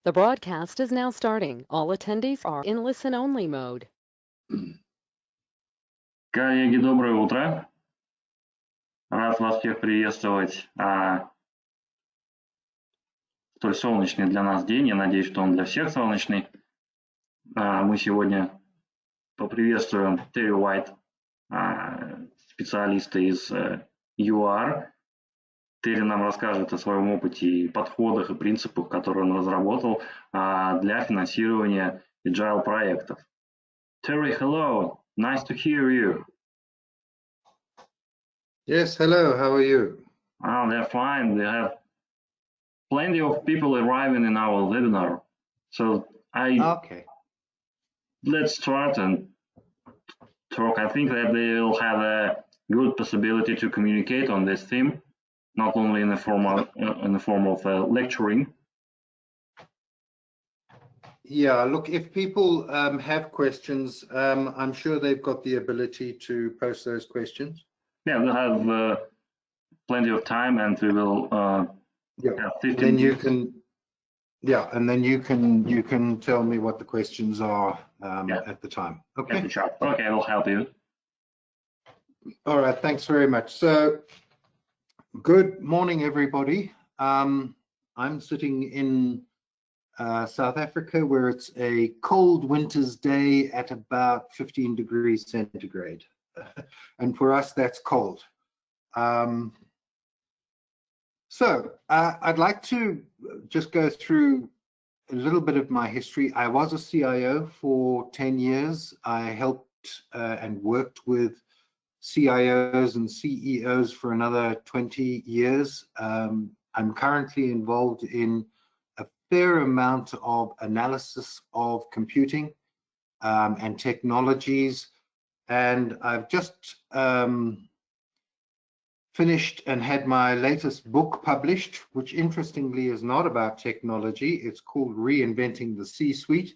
The broadcast is now starting. All attendees are in listen-only mode. Коллеги, доброе утро. Рад вас всех приветствовать. Столь солнечный для нас день. Я надеюсь, что он для всех солнечный. Мы сегодня поприветствуем Терри Уайт, специалиста из UR. Терри нам расскажет о своем опыте и подходах и принципах, которые он разработал для финансирования Agile проектов. Terry, hello. Nice to hear you. Yes, hello. How are you? Oh, they're fine. We have plenty of people arriving in our webinar. So let's start and talk. I think that they will have a good possibility to communicate on this theme, not only in the form of lecturing. Yeah, look, if people have questions, I'm sure they've got the ability to post those questions. Yeah, we'll have plenty of time, and we will have 15 then you minutes. and then you can tell me what the questions are at the time. Okay. At the chat. Okay, I'll help you. All right, thanks very much. So, good morning, everybody. I'm sitting in South Africa, where it's a cold winter's day at about 15 degrees centigrade. And for us, that's cold. So I'd like to just go through a little bit of my history. I was a CIO for 10 years. I helped and worked with CIOs and CEOs for another 20 years. I'm currently involved in a fair amount of analysis of computing and technologies. And I've just finished and had my latest book published, which interestingly is not about technology. It's called Reinventing the C-Suite.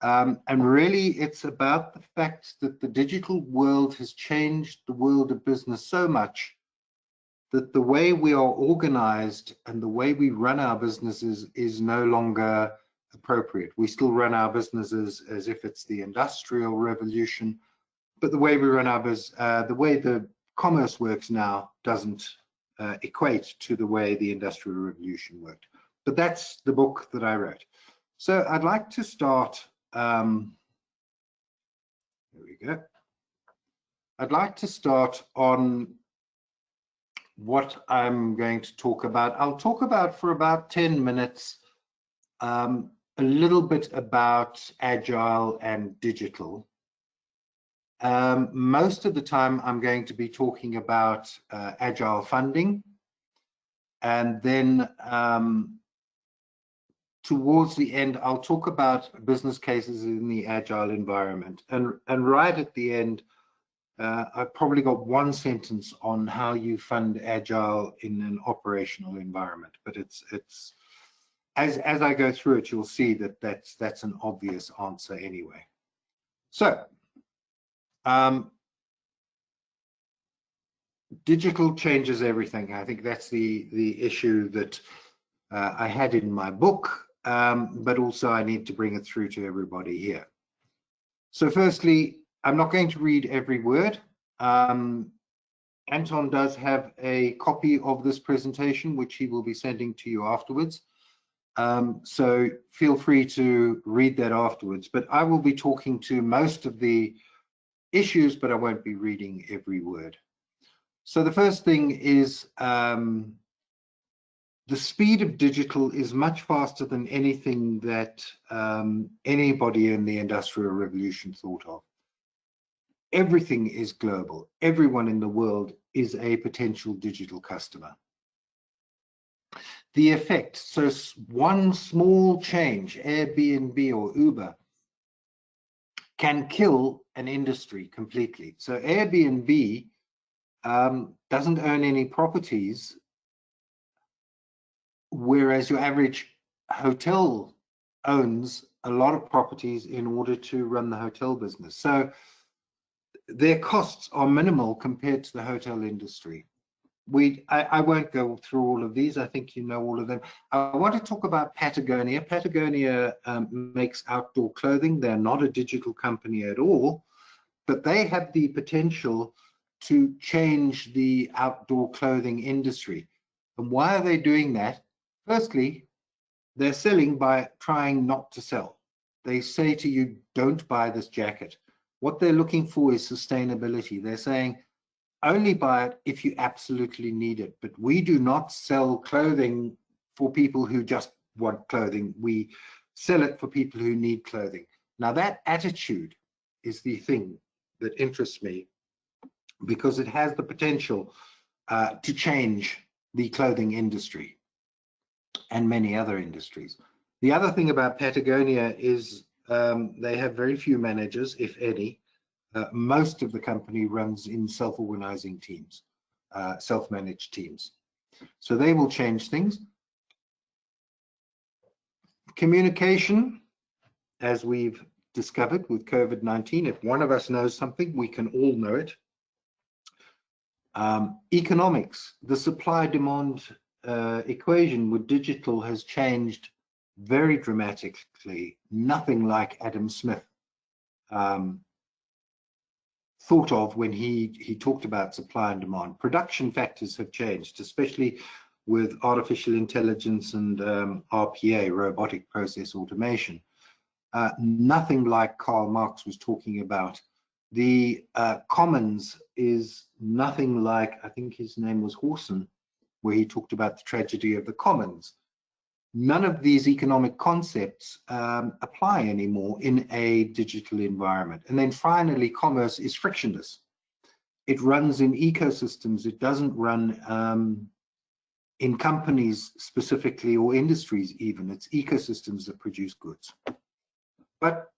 And really, it's about the fact that the digital world has changed the world of business so much that the way we are organized and the way we run our businesses is no longer appropriate. We still run our businesses as if it's the Industrial Revolution, but the way we run our business, the way the commerce works now doesn't equate to the way the Industrial Revolution worked. But that's the book that I wrote. So I'd like to start, there we go. I'd like to start on what I'm going to talk about. I'll talk about for about 10 minutes, a little bit about Agile and digital. Most of the time I'm going to be talking about Agile Funding, and then towards the end I'll talk about business cases in the Agile environment, and right at the end I've probably got one sentence on how you fund Agile in an operational environment, but it's as I go through it you'll see that that's an obvious answer anyway. So digital changes everything. I think that's the issue that I had in my book, but also I need to bring it through to everybody here. So firstly, I'm not going to read every word. Anton does have a copy of this presentation, which he will be sending to you afterwards. So feel free to read that afterwards, but I will be talking to most of the issues, but I won't be reading every word. So the first thing is the speed of digital is much faster than anything that anybody in the Industrial Revolution thought of. Everything is global. Everyone in the world is a potential digital customer. The effect, so one small change, Airbnb or Uber, can kill an industry completely. So Airbnb doesn't own any properties, whereas your average hotel owns a lot of properties in order to run the hotel business. So their costs are minimal compared to the hotel industry. I won't go through all of these. I think you know all of them. I want to talk about Patagonia. Patagonia makes outdoor clothing. They're not a digital company at all, but they have the potential to change the outdoor clothing industry. And why are they doing that? Firstly, they're selling by trying not to sell. They say to you, don't buy this jacket. What they're looking for is sustainability. They're saying, only buy it if you absolutely need it. But we do not sell clothing for people who just want clothing. We sell it for people who need clothing. Now that attitude is the thing that interests me, because it has the potential to change the clothing industry and many other industries. The other thing about Patagonia is they have very few managers, if any. Most of the company runs in self-organizing teams, self-managed teams. So they will change things. Communication, as we've discovered with COVID-19, if one of us knows something, we can all know it. Economics, the supply-demand equation with digital has changed very dramatically. Nothing like Adam Smith thought of when he talked about supply and demand. Production factors have changed, especially with artificial intelligence and RPA, robotic process automation. Nothing like Karl Marx was talking about. The commons is nothing like, I think his name was Horson, where he talked about the tragedy of the commons. None of these economic concepts apply anymore in a digital environment. And then finally, commerce is frictionless. It runs in ecosystems. It doesn't run in companies specifically, or industries even. It's ecosystems that produce goods. But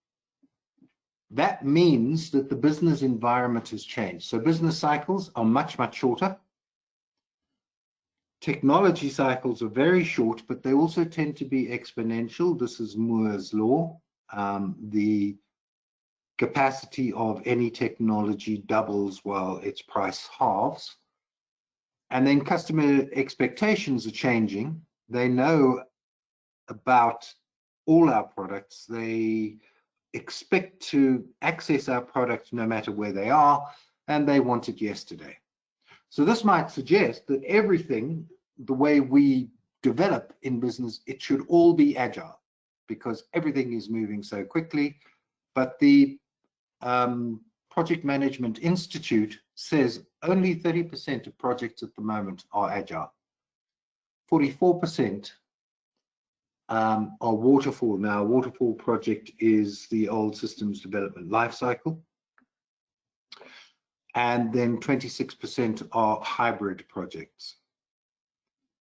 that means that the business environment has changed. So business cycles are much, much shorter. Technology cycles are very short, but they also tend to be exponential. This is Moore's law. The capacity of any technology doubles while its price halves. And then customer expectations are changing. They know about all our products. They expect to access our product no matter where they are, and they want it yesterday. So this might suggest that everything, the way we develop in business, it should all be agile, because everything is moving so quickly. But the Project Management Institute says only 30% of projects at the moment are agile. 44% are waterfall. Now, waterfall project is the old systems development lifecycle. And then 26% are hybrid projects,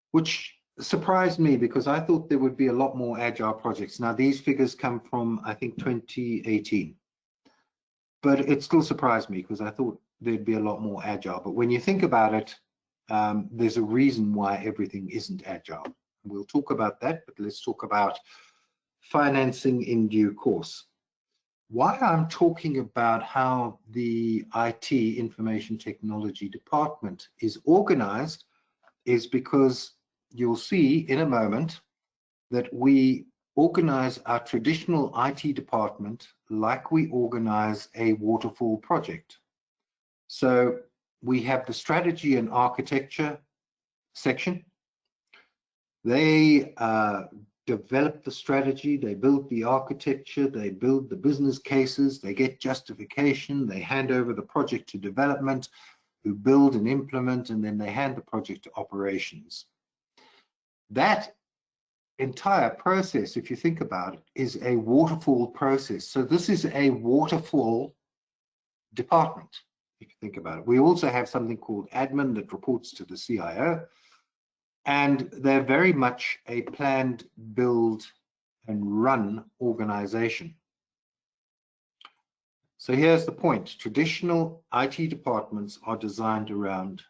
which surprised me because I thought there would be a lot more agile projects. Now, these figures come from, I think, 2018. But it still surprised me because I thought there'd be a lot more agile. But when you think about it, there's a reason why everything isn't agile. We'll talk about that, but let's talk about financing in due course. Why I'm talking about how the IT, Information Technology Department, is organized is because you'll see in a moment that we organize our traditional IT department like we organize a waterfall project. So we have the strategy and architecture section. They develop the strategy, they build the architecture, they build the business cases, they get justification, they hand over the project to development, who build and implement, and then they hand the project to operations. That entire process, if you think about it, is a waterfall process. So this is a waterfall department, if you think about it. We also have something called admin that reports to the CIO. And they're very much a planned, build, and run organization. So here's the point. Traditional IT departments are designed around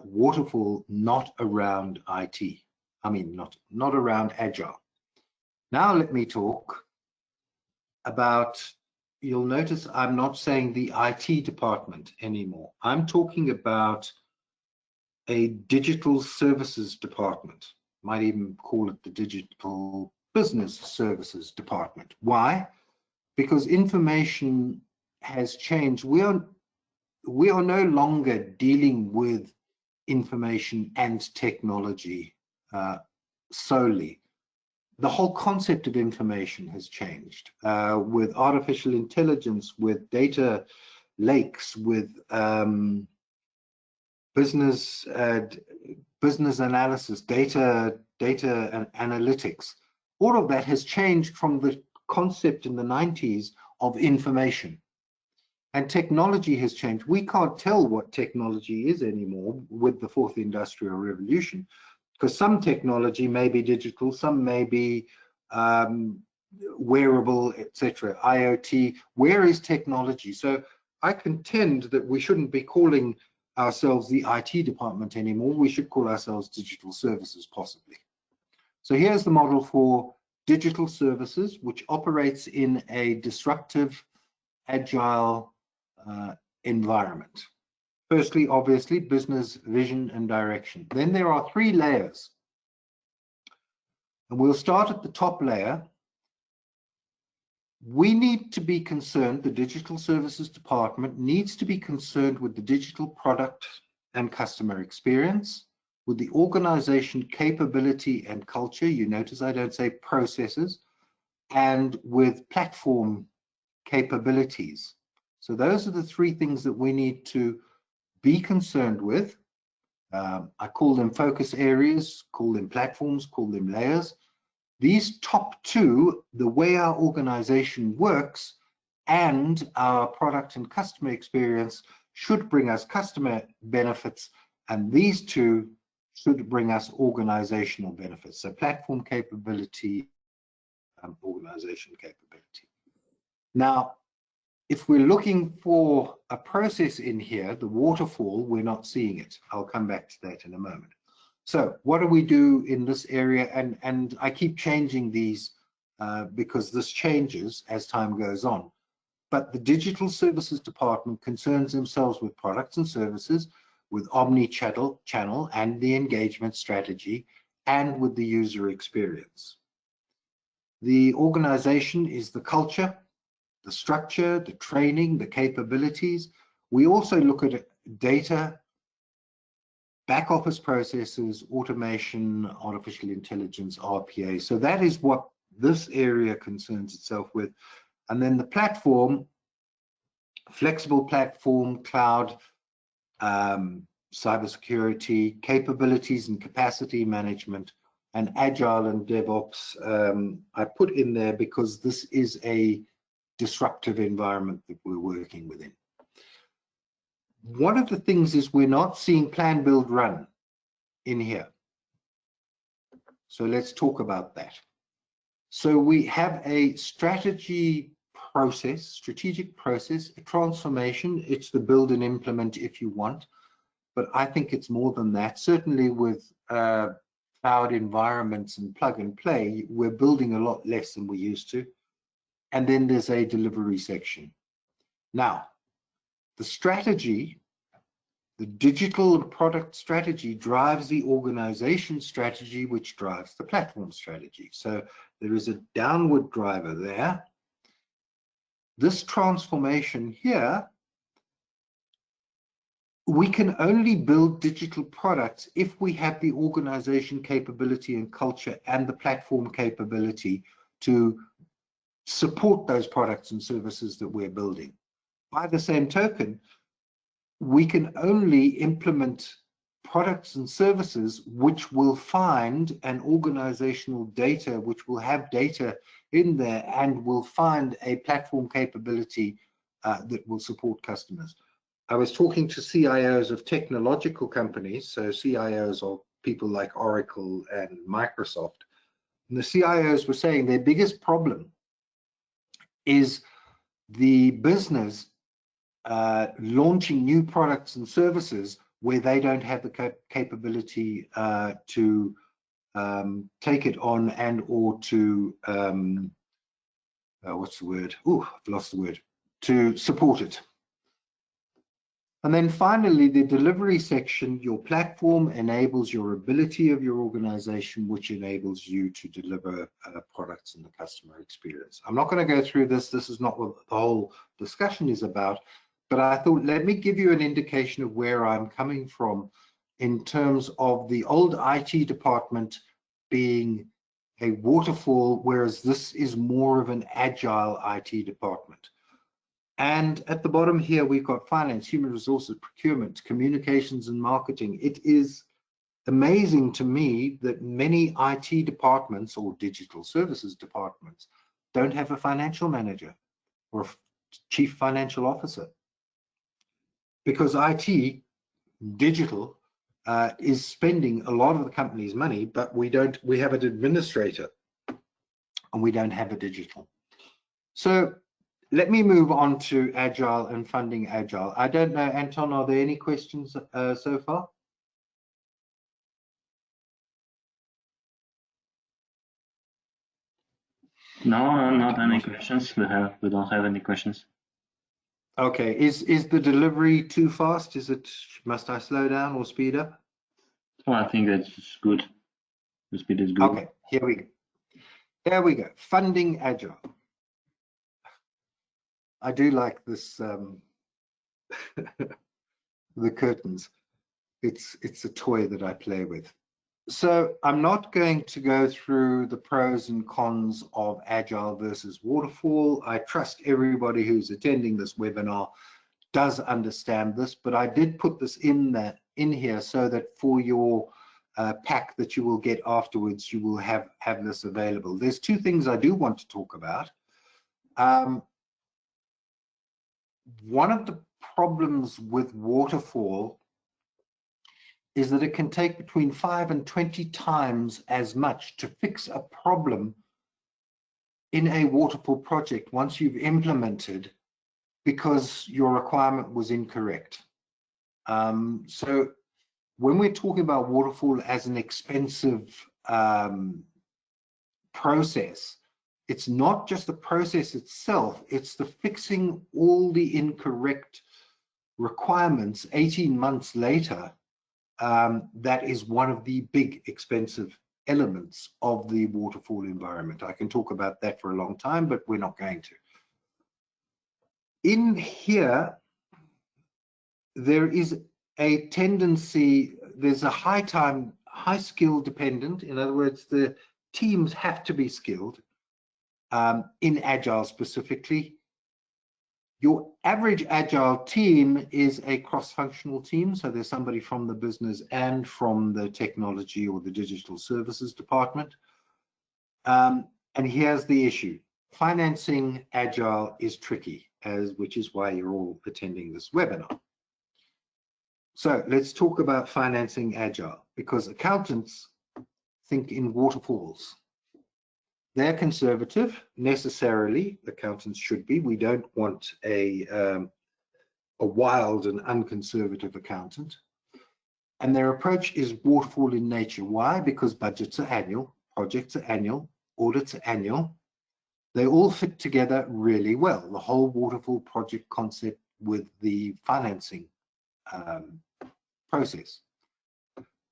waterfall, not around IT. I mean, not around agile. Now let me talk about, you'll notice I'm not saying the IT department anymore. I'm talking about a digital services department. Might even call it the digital business services department. Why? Because information has changed. We are no longer dealing with information and technology solely. The whole concept of information has changed with artificial intelligence, with data lakes, with business analysis, data and analytics. All of that has changed from the concept in the 90s of information. And technology has changed. We can't tell what technology is anymore with the fourth industrial revolution, because some technology may be digital, some may be wearable, etc. IoT. Where is technology? So I contend that we shouldn't be calling ourselves the IT department anymore. We should call ourselves digital services, possibly. So here's the model for digital services, which operates in a disruptive, agile environment. Firstly, obviously, business vision and direction. Then there are 3 layers. And we'll start at the top layer. We need to be concerned, the digital services department needs to be concerned with the digital product and customer experience, with the organization capability and culture. You notice I don't say processes, and with platform capabilities. So those are the 3 things that we need to be concerned with. I call them focus areas, call them platforms, call them layers. These top 2, the way our organization works and our product and customer experience, should bring us customer benefits, and these 2 should bring us organizational benefits. So platform capability and organization capability. Now, if we're looking for a process in here, the waterfall, we're not seeing it. I'll come back to that in a moment. So what do we do in this area? And I keep changing these because this changes as time goes on. But the digital services department concerns themselves with products and services, with omni-channel and the engagement strategy, and with the user experience. The organization is the culture, the structure, the training, the capabilities. We also look at data, back office processes, automation, artificial intelligence, RPA. So that is what this area concerns itself with. And then the platform, flexible platform, cloud, cybersecurity, capabilities and capacity management, and Agile and DevOps, I put in there because this is a disruptive environment that we're working within. One of the things is we're not seeing plan, build, run in here. So let's talk about that. So we have a strategy process, strategic process, a transformation. It's the build and implement if you want, but I think it's more than that. Certainly with cloud environments and plug and play, we're building a lot less than we used to. And then there's a delivery section. Now, the strategy, the digital product strategy drives the organization strategy, which drives the platform strategy. So there is a downward driver there. This transformation here, we can only build digital products if we have the organization capability and culture and the platform capability to support those products and services that we're building. By the same token, we can only implement products and services which will find an organizational data, which will have data in there and will find a platform capability that will support customers. I was talking to CIOs of technological companies, so CIOs are people like Oracle and Microsoft, and the CIOs were saying their biggest problem is the business launching new products and services where they don't have the capability to take it on and or to what's the word? Oh, I've lost the word. To support it. And then finally, the delivery section, your platform enables your ability of your organization, which enables you to deliver products in the customer experience. I'm not going to go through this. This is not what the whole discussion is about, but I thought, let me give you an indication of where I'm coming from in terms of the old IT department being a waterfall, whereas this is more of an agile IT department. And at the bottom here, we've got finance, human resources, procurement, communications, and marketing. It is amazing to me that many IT departments or digital services departments don't have a financial manager or a chief financial officer, because IT, digital, is spending a lot of the company's money, but we have an administrator and we don't have a digital. So let me move on to Agile and funding Agile. I don't know, Anton, are there any questions so far? No, not any questions. We don't have any questions. Okay, is the delivery too fast? Must I slow down or speed up? Well, I think that's good. The speed is good. Okay, here we go. There we go. Funding Agile. I do like this, the curtains. It's a toy that I play with. So I'm not going to go through the pros and cons of Agile versus Waterfall. I trust everybody who's attending this webinar does understand this, but I did put this in here so that for your pack that you will get afterwards, you will have this available. There's two things I do want to talk about. One of the problems with Waterfall is that it can take between 5 and 20 times as much to fix a problem in a Waterfall project once you've implemented, because your requirement was incorrect. So when we're talking about Waterfall as an expensive process, it's not just the process itself, it's the fixing all the incorrect requirements 18 months later. That is one of the big expensive elements of the Waterfall environment. I can talk about that for a long time, but we're not going to. In here, there is a tendency, there's a high skill dependent. In other words, the teams have to be skilled. In Agile specifically, your average Agile team is a cross-functional team. So there's somebody from the business and from the technology or the digital services department. And here's the issue. Financing Agile is tricky, which is why you're all attending this webinar. So let's talk about financing Agile, because accountants think in waterfalls. They're conservative, necessarily, accountants should be. We don't want a wild and unconservative accountant. And their approach is waterfall in nature. Why? Because budgets are annual, projects are annual, audits are annual. They all fit together really well, the whole waterfall project concept with the financing process.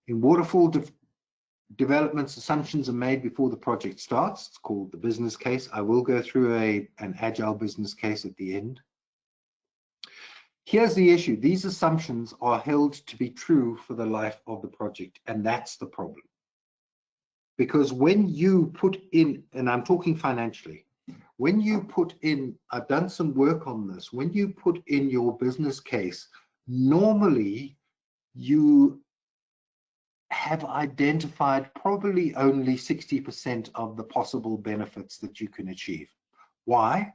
In waterfall developments, assumptions are made before the project starts. It's called the business case. I will go through an Agile business case at the end. Here's the issue. These assumptions are held to be true for the life of the project, and that's the problem. Because when you put in, and I'm talking financially, when you put in, I've done some work on this, when you put in your business case, normally you have identified probably only 60% of the possible benefits that you can achieve. Why?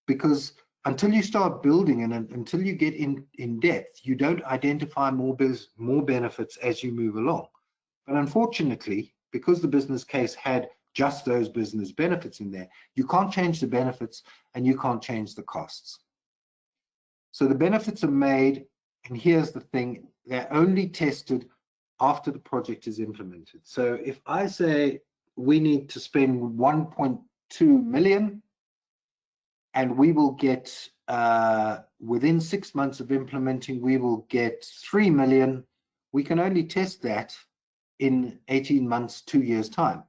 Because until you start building and until you get in depth, you don't identify more benefits as you move along. But unfortunately, because the business case had just those business benefits in there, you can't change the benefits and you can't change the costs. So the benefits are made, and here's the thing, they're only tested after the project is implemented. So if I say we need to spend 1.2 million and we will get within 6 months of implementing, we will get 3 million. We can only test that in 18 months, 2 years' time.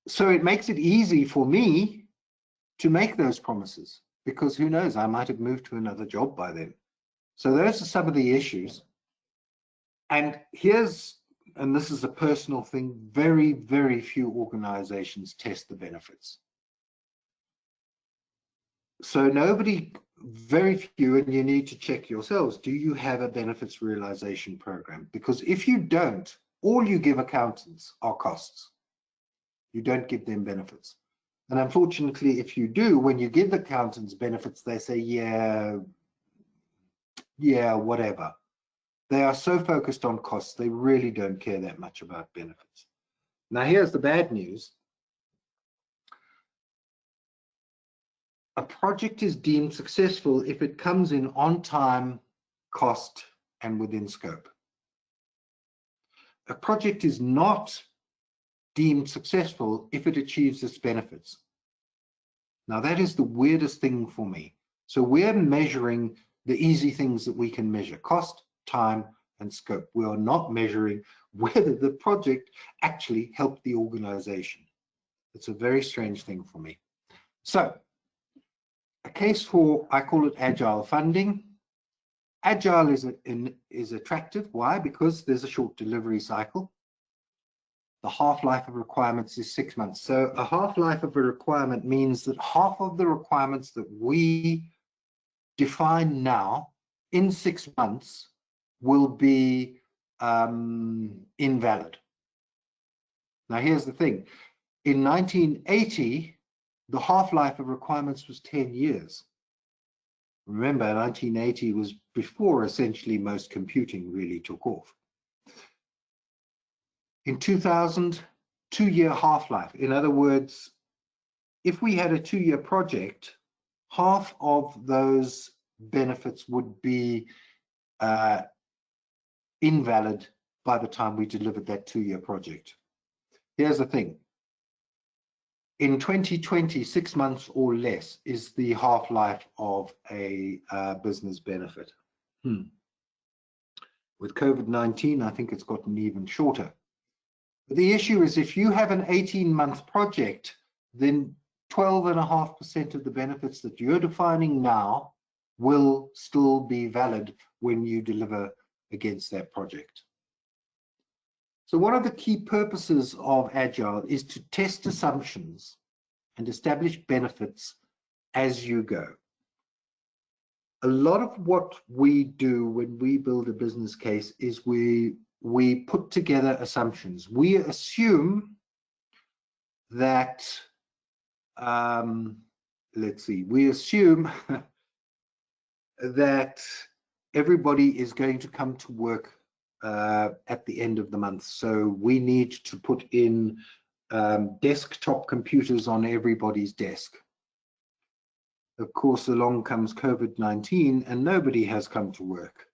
So it makes it easy for me to make those promises, because who knows, I might have moved to another job by then. So those are some of the issues. And this is a personal thing, very, very few organizations test the benefits. So very few, and you need to check yourselves, do you have a benefits realization program? Because if you don't, all you give accountants are costs. You don't give them benefits. And unfortunately, if you do, when you give the accountants benefits, they say, yeah, whatever. They are so focused on costs, they really don't care that much about benefits. Now, here's the bad news. A project is deemed successful if it comes in on time, cost, and within scope. A project is not deemed successful if it achieves its benefits. Now, that is the weirdest thing for me. So we're measuring the easy things that we can measure: cost, time, and scope. We are not measuring whether the project actually helped the organization. It's a very strange thing for me. So, a case for, I call it Agile funding. Agile is attractive. Why? Because there's a short delivery cycle. The half-life of requirements is 6 months. So a half-life of a requirement means that half of the requirements that we define now in 6 months will be invalid. Now, here's the thing. In 1980, the half-life of requirements was 10 years. Remember, 1980 was before essentially most computing really took off. In 2000, 2-year half-life. In other words, if we had a 2-year project, half of those benefits would be invalid by the time we delivered that 2-year project. Here's the thing. In 2020, 6 months or less is the half-life of a business benefit. With COVID-19, I think it's gotten even shorter. But the issue is, if you have an 18-month project, then 12.5% of the benefits that you're defining now will still be valid when you deliver against that project. So one of the key purposes of Agile is to test assumptions and establish benefits as you go. A lot of what we do when we build a business case is we put together assumptions. We assume that, we assume that everybody is going to come to work at the end of the month. So we need to put in desktop computers on everybody's desk. Of course, along comes COVID-19 and nobody has come to work.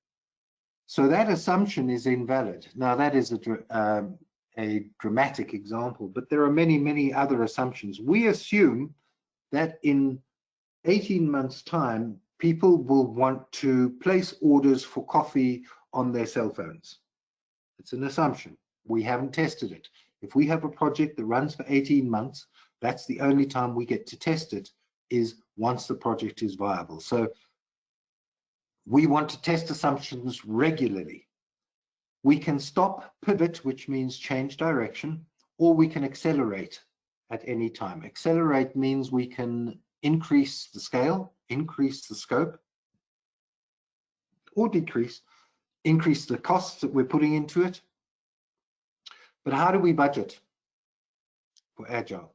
So that assumption is invalid. Now, that is a dramatic example, but there are many, many other assumptions. We assume that in 18 months' time, people will want to place orders for coffee on their cell phones. It's an assumption. We haven't tested it. If we have a project that runs for 18 months, that's the only time we get to test it, is once the project is viable. So we want to test assumptions regularly. We can stop, pivot, which means change direction, or we can accelerate at any time. Accelerate means we can increase the scale, increase the scope, or increase the costs that we're putting into it. But how do we budget for Agile,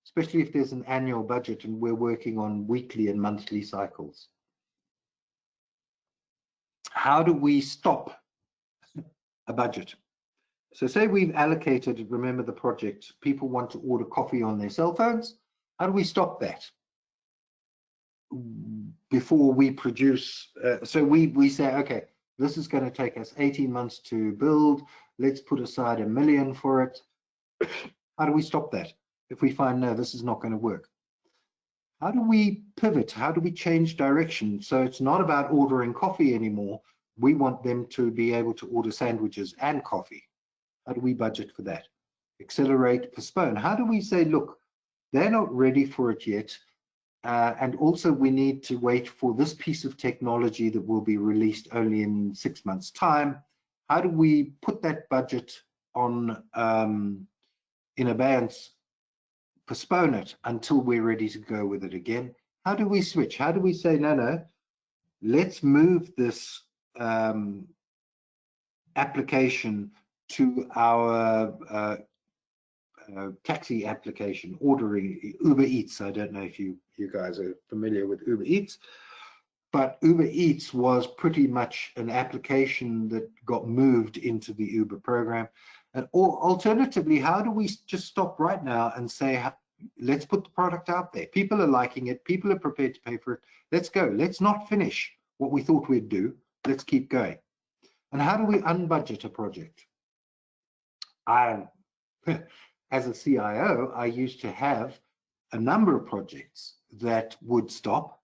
especially if there's an annual budget and we're working on weekly and monthly cycles? How do we stop a budget? So say we've allocated, remember the project, people want to order coffee on their cell phones. How do we stop that before we produce? So we say, okay, this is going to take us 18 months to build. Let's put aside $1 million for it. How do we stop that if we find, no, this is not going to work? How do we pivot? How do we change direction? So it's not about ordering coffee anymore. We want them to be able to order sandwiches and coffee. How do we budget for that? Accelerate, postpone. How do we say, look, they're not ready for it yet. And also we need to wait for this piece of technology that will be released only in 6 months' time. How do we put that budget on in abeyance, postpone it until we're ready to go with it again? How do we switch? How do we say, no, let's move this application to our taxi application, ordering Uber Eats. I don't know if you guys are familiar with Uber Eats, but Uber Eats was pretty much an application that got moved into the Uber program. And or alternatively, how do we just stop right now and say, let's put the product out there? People are liking it. People are prepared to pay for it. Let's go. Let's not finish what we thought we'd do. Let's keep going. And how do we unbudget a project? As a CIO, I used to have a number of projects that would stop,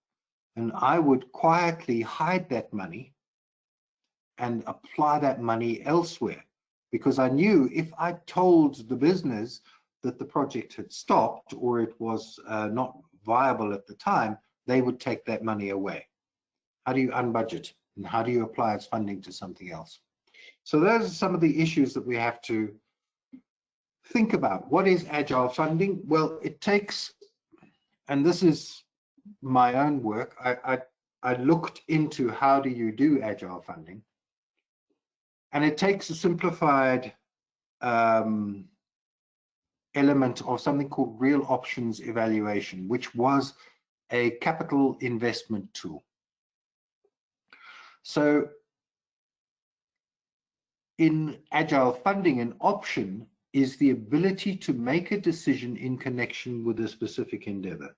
and I would quietly hide that money and apply that money elsewhere, because I knew if I told the business that the project had stopped or it was not viable at the time, they would take that money away. How do you unbudget, and how do you apply its funding to something else? So those are some of the issues that we have to think about. What is Agile funding? Well, it takes, and this is my own work, I looked into how do you do Agile funding, and it takes a simplified element of something called real options evaluation, which was a capital investment tool. So in Agile funding, an option is the ability to make a decision in connection with a specific endeavor.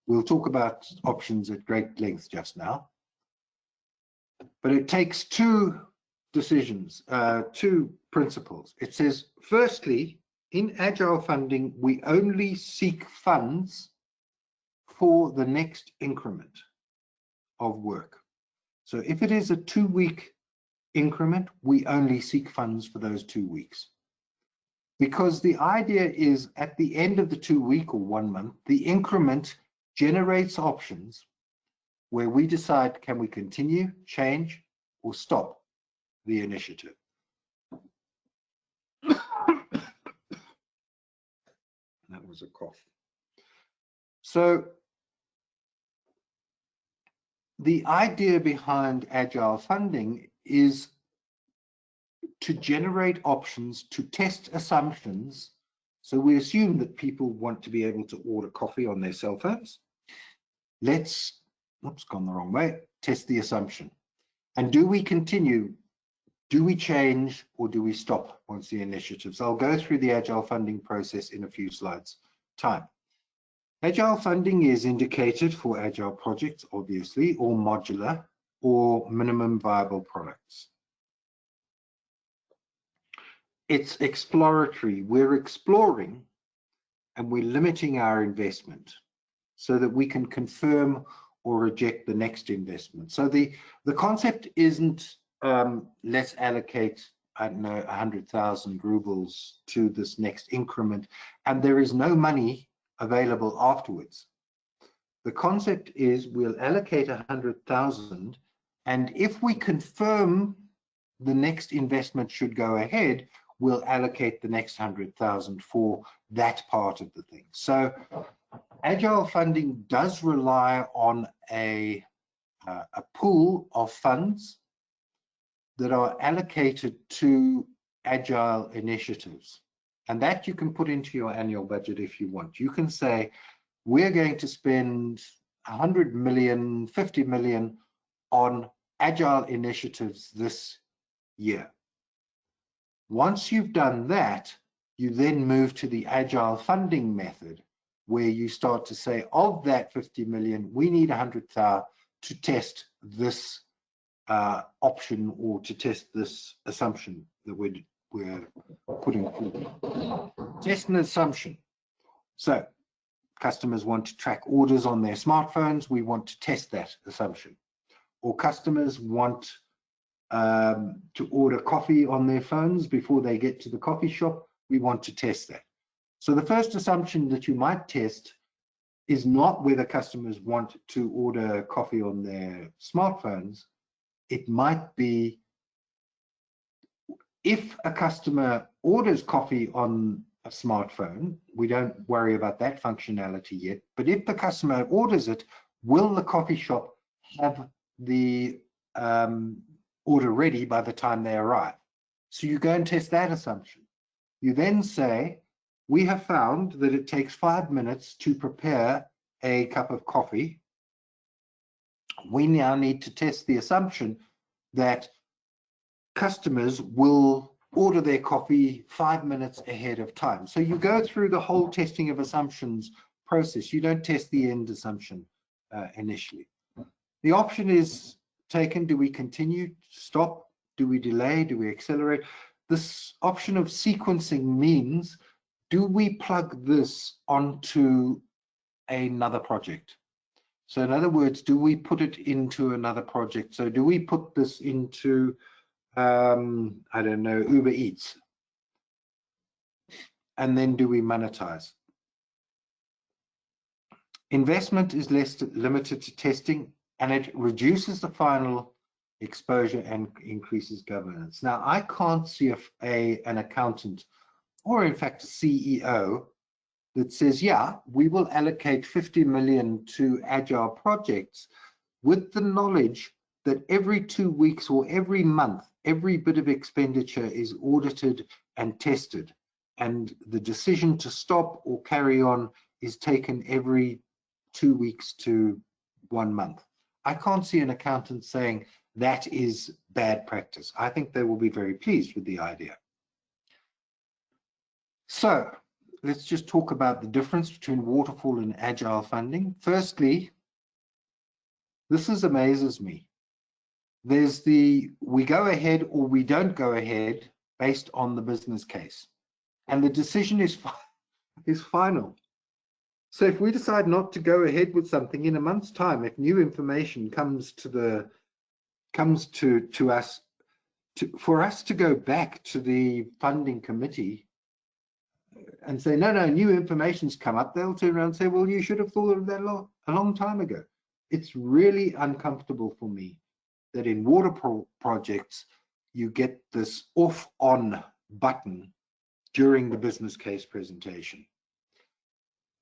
We'll talk about options at great length just now, but it takes two decisions, two principles. It says, firstly, in Agile funding, we only seek funds for the next increment of work. So if it is a 2-week increment, we only seek funds for those 2 weeks. Because the idea is at the end of the 2-week or 1 month, the increment generates options where we decide, can we continue, change, or stop the initiative. That was a cough. So the idea behind Agile funding is to generate options, to test assumptions. So we assume that people want to be able to order coffee on their cell phones. Let's, oops, gone the wrong way, test the assumption. And do we continue? Do we change, or do we stop once the initiatives? I'll go through the Agile funding process in a few slides' time. Agile funding is indicated for Agile projects, obviously, or modular, or minimum viable products. It's exploratory. We're exploring and we're limiting our investment so that we can confirm or reject the next investment. So the concept isn't let's allocate, I don't know, 100,000 rubles to this next increment and there is no money available afterwards. The concept is we'll allocate 100,000, and if we confirm the next investment should go ahead, we'll allocate the next 100,000 for that part of the thing. So Agile funding does rely on a pool of funds that are allocated to Agile initiatives. And that you can put into your annual budget if you want. You can say, we're going to spend 100 million, 50 million on Agile initiatives this year. Once you've done that, you then move to the Agile funding method, where you start to say, of that 50 million, we need 100,000 to test this option or to test this assumption that we're putting forward. Test an assumption. So customers want to track orders on their smartphones, we want to test that assumption. Or customers want to order coffee on their phones before they get to the coffee shop, we want to test that. So the first assumption that you might test is not whether customers want to order coffee on their smartphones. It might be if a customer orders coffee on a smartphone, we don't worry about that functionality yet, but if the customer orders it, will the coffee shop have the order ready by the time they arrive? So you go and test that assumption. You then say, we have found that it takes 5 minutes to prepare a cup of coffee. We now need to test the assumption that customers will order their coffee 5 minutes ahead of time. So you go through the whole testing of assumptions process. You don't test the end assumption initially. The option is taken. Do we continue, stop? Do we delay? Do we accelerate? This option of sequencing means, do we plug this onto another project? So in other words, do we put it into another project? So do we put this into, I don't know, Uber Eats? And then do we monetize? Investment is less limited to testing, and it reduces the final exposure and increases governance. Now, I can't see an accountant, or in fact a CEO, that says, yeah, we will allocate 50 million to Agile projects with the knowledge that every 2 weeks or every month, every bit of expenditure is audited and tested, and the decision to stop or carry on is taken every 2 weeks to 1 month. I can't see an accountant saying that is bad practice. I think they will be very pleased with the idea. So let's just talk about the difference between waterfall and agile funding. Firstly, this amazes me. There's we go ahead or we don't go ahead based on the business case, and the decision is final. So if we decide not to go ahead with something in a month's time, if new information comes to us, for us to go back to the funding committee and say, no, new information's come up, they'll turn around and say, well, you should have thought of that a long time ago. It's really uncomfortable for me that in waterfall projects, you get this off-on button during the business case presentation.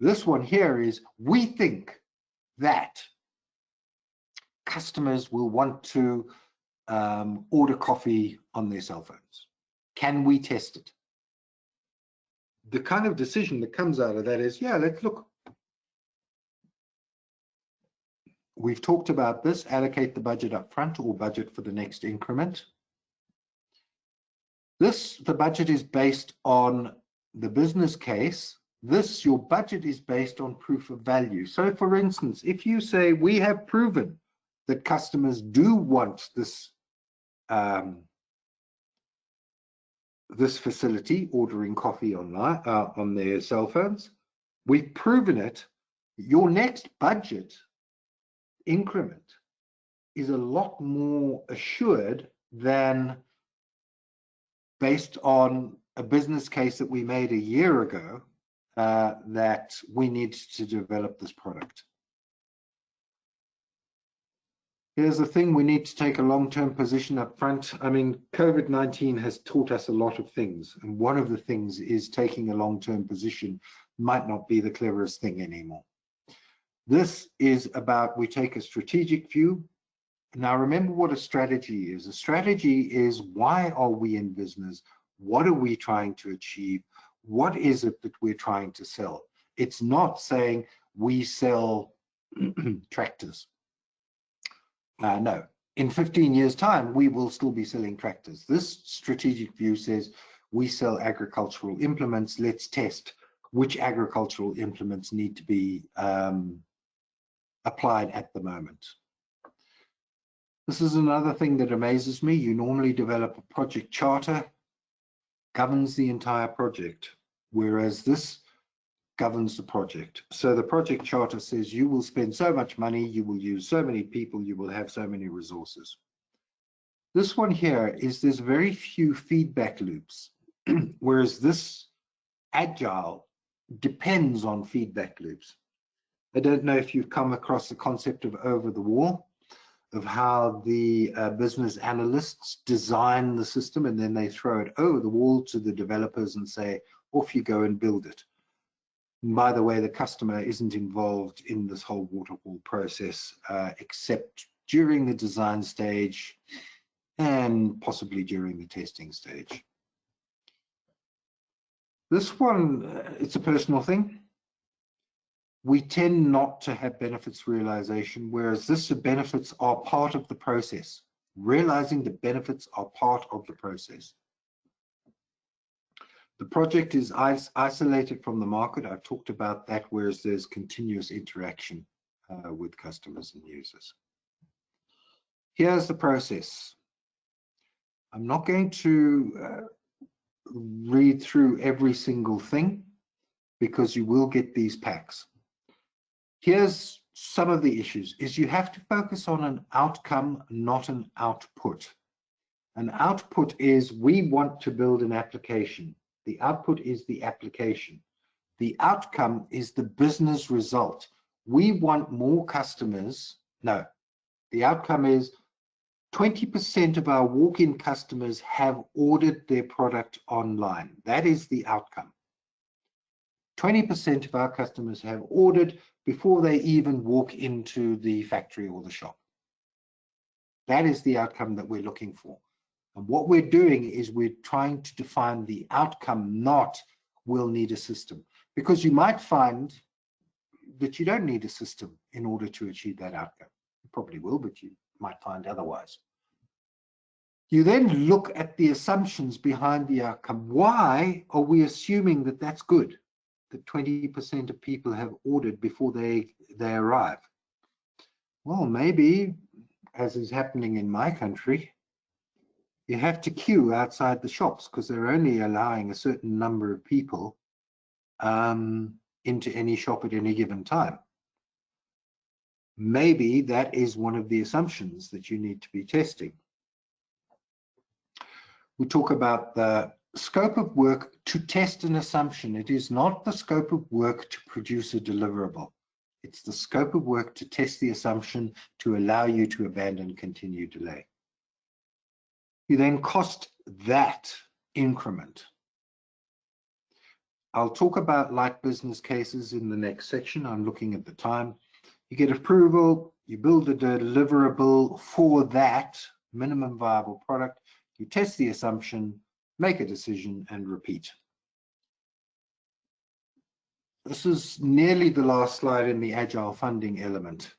This one here is, we think that customers will want to order coffee on their cell phones. Can we test it? The kind of decision that comes out of that is, yeah, let's look. We've talked about this, allocate the budget up front or budget for the next increment. The budget is based on the business case. Your budget is based on proof of value. So for instance, if you say, we have proven that customers do want this, this facility, ordering coffee online on their cell phones, we've proven it, your next budget increment is a lot more assured than based on a business case that we made a year ago that we need to develop this product. Here's the thing, we need to take a long-term position up front. I mean, COVID-19 has taught us a lot of things, and one of the things is taking a long-term position might not be the cleverest thing anymore. This is about, we take a strategic view. Now remember what a strategy is. A strategy is, why are we in business? What are we trying to achieve? What is it that we're trying to sell? It's not saying we sell tractors. No, in 15 years' time, we will still be selling tractors. This strategic view says we sell agricultural implements. Let's test which agricultural implements need to be applied at the moment. This is another thing that amazes me. You normally develop a project charter, governs the entire project, whereas this governs the project. So the project charter says you will spend so much money, you will use so many people, you will have so many resources. This one here is there's very few feedback loops, whereas this Agile depends on feedback loops. I don't know if you've come across the concept of over the wall, of how the business analysts design the system and then they throw it over the wall to the developers and say, off you go and build it. And by the way, the customer isn't involved in this whole waterfall process except during the design stage and possibly during the testing stage. This one, it's a personal thing. We tend not to have benefits realization, whereas this, the benefits are part of the process. Realizing the benefits are part of the process. The project is isolated from the market. I've talked about that, whereas there's continuous interaction with customers and users. Here's the process. I'm not going to read through every single thing because you will get these packs. Here's some of the issues, is you have to focus on an outcome, not an output. An output is we want to build an application. The output is the application. The outcome is the business result. We want more customers. No, the outcome is 20% of our walk-in customers have ordered their product online. That is the outcome. 20% of our customers have ordered before they even walk into the factory or the shop. That is the outcome that we're looking for. And what we're doing is we're trying to define the outcome, not we'll need a system. Because you might find that you don't need a system in order to achieve that outcome. You probably will, but you might find otherwise. You then look at the assumptions behind the outcome. Why are we assuming that that's good? That 20% of people have ordered before they arrive. Well, maybe, as is happening in my country, you have to queue outside the shops because they're only allowing a certain number of people into any shop at any given time. Maybe that is one of the assumptions that you need to be testing. We talk about the scope of work to test an assumption. It is not the scope of work to produce a deliverable. It's the scope of work to test the assumption to allow you to abandon continue delay. You then cost that increment. I'll talk about light business cases in the next section. I'm looking at the time. You get approval, you build a deliverable for that minimum viable product, you test the assumption, make a decision, and repeat. This is nearly the last slide in the Agile funding element.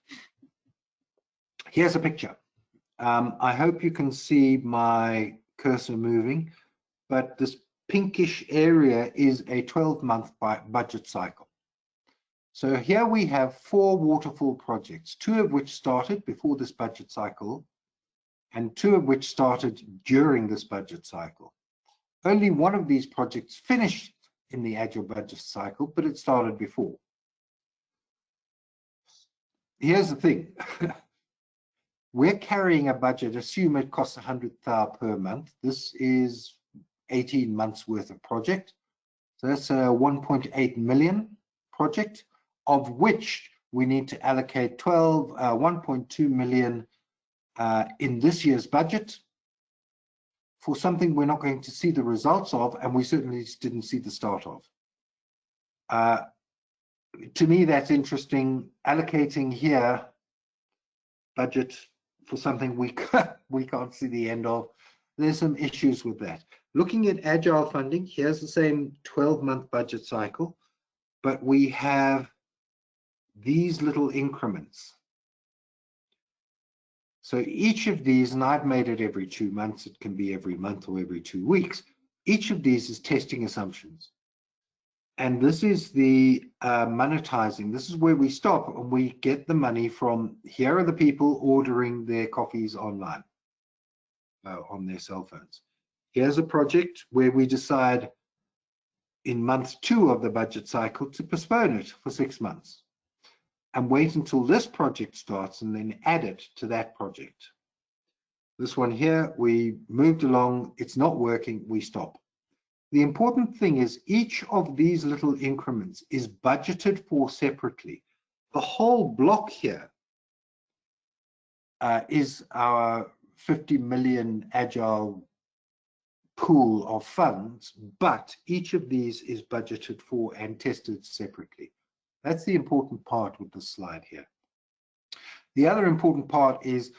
Here's a picture. I hope you can see my cursor moving, but this pinkish area is a 12-month budget cycle. So here we have 4 waterfall projects, 2 of which started before this budget cycle, and 2 of which started during this budget cycle. Only one of these projects finished in the Agile budget cycle, but it started before. Here's the thing. We're carrying a budget, assume it costs 100,000 per month. This is 18 months worth of project. So that's a 1.8 million project, of which we need to allocate 1.2 million in this year's budget for something we're not going to see the results of, and we certainly didn't see the start of. To me, that's interesting. Allocating here budget for something we can't see the end of. There's some issues with that. Looking at Agile funding, here's the same 12-month budget cycle, but we have these little increments. So each of these, and I've made it every 2 months, it can be every month or every 2 weeks. Each of these is testing assumptions. And this is the monetizing. This is where we stop and we get the money from, here are the people ordering their coffees online, on their cell phones. Here's a project where we decide in month 2 of the budget cycle to postpone it for 6 months and wait until this project starts and then add it to that project. This one here, we moved along, it's not working, we stop. The important thing is each of these little increments is budgeted for separately. The whole block here is our 50 million Agile pool of funds, but each of these is budgeted for and tested separately. That's the important part with this slide here. The other important part is,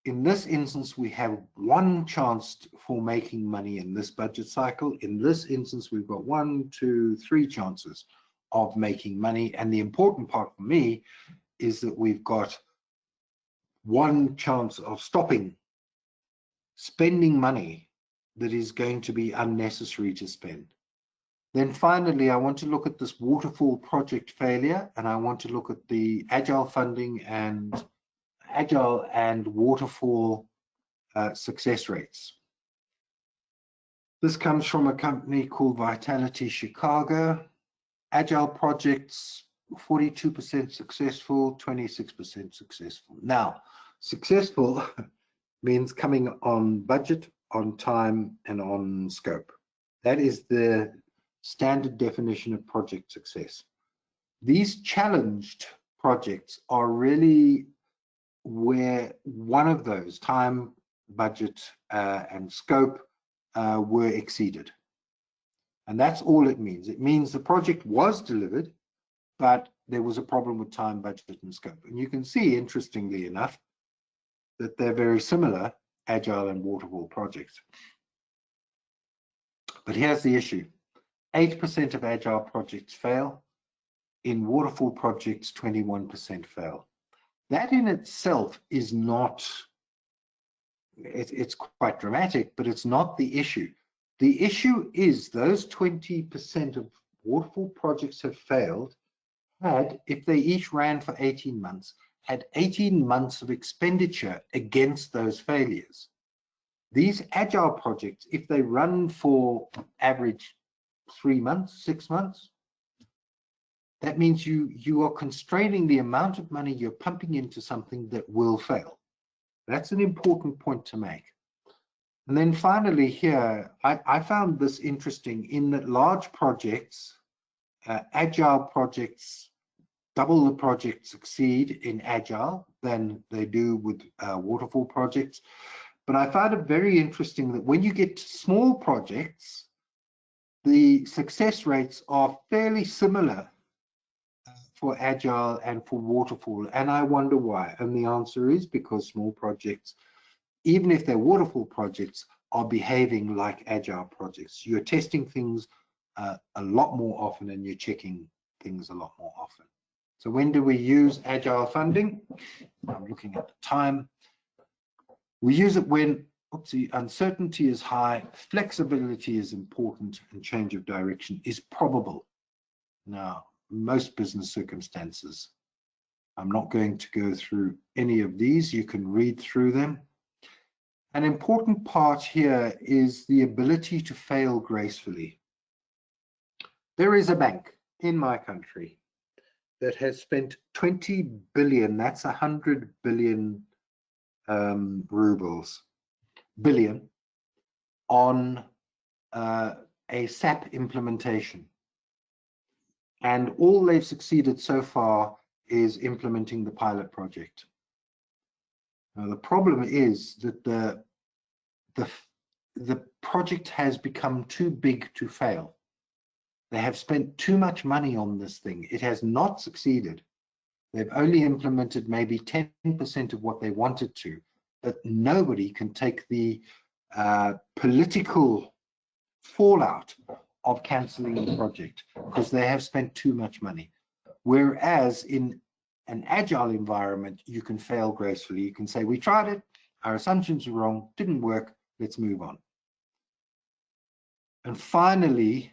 in this instance, we have one chance for making money in this budget cycle. In this instance, we've got 1, 2, 3 chances of making money. And the important part for me is that we've got one chance of stopping spending money that is going to be unnecessary to spend. Then finally, I want to look at this waterfall project failure, and I want to look at the Agile funding and Agile and waterfall success rates. This comes from a company called Vitality Chicago. Agile projects, 42% successful, 26% successful. Now, successful means coming on budget, on time, and on scope. That is the standard definition of project success. These challenged projects are really where one of those, time, budget, and scope, were exceeded. And that's all it means. It means the project was delivered, but there was a problem with time, budget, and scope. And you can see, interestingly enough, that they're very similar, Agile and waterfall projects. But here's the issue. 8% of Agile projects fail. In waterfall projects, 21% fail. That in itself is not, it's quite dramatic, but it's not the issue. The issue is those 20% of waterfall projects have failed had, if they each ran for 18 months, had 18 months of expenditure against those failures. These Agile projects, if they run for average 3 months, 6 months, that means you are constraining the amount of money you're pumping into something that will fail. That's an important point to make. And then finally here, I found this interesting in that large projects, Agile projects, double the projects succeed in Agile than they do with waterfall projects. But I found it very interesting that when you get to small projects, the success rates are fairly similar for Agile and for waterfall. And I wonder why. And the answer is because small projects, even if they're waterfall projects, are behaving like Agile projects. You're testing things a lot more often and you're checking things a lot more often. So when do we use Agile funding? I'm looking at the time. We use it when uncertainty is high, flexibility is important, and change of direction is probable. Now, most business circumstances, I'm not going to go through any of these. You can read through them. An important part here is the ability to fail gracefully. There is a bank in my country that has spent 20 billion, that's 100 billion rubles, billion, on a SAP implementation. And all they've succeeded so far is implementing the pilot project. Now, the problem is that the project has become too big to fail. They have spent too much money on this thing. It has not succeeded. They've only implemented maybe 10% of what they wanted to, but nobody can take the political fallout of cancelling the project because they have spent too much money. Whereas in an Agile environment, you can fail gracefully. You can say, we tried it, our assumptions were wrong, didn't work, let's move on. And finally,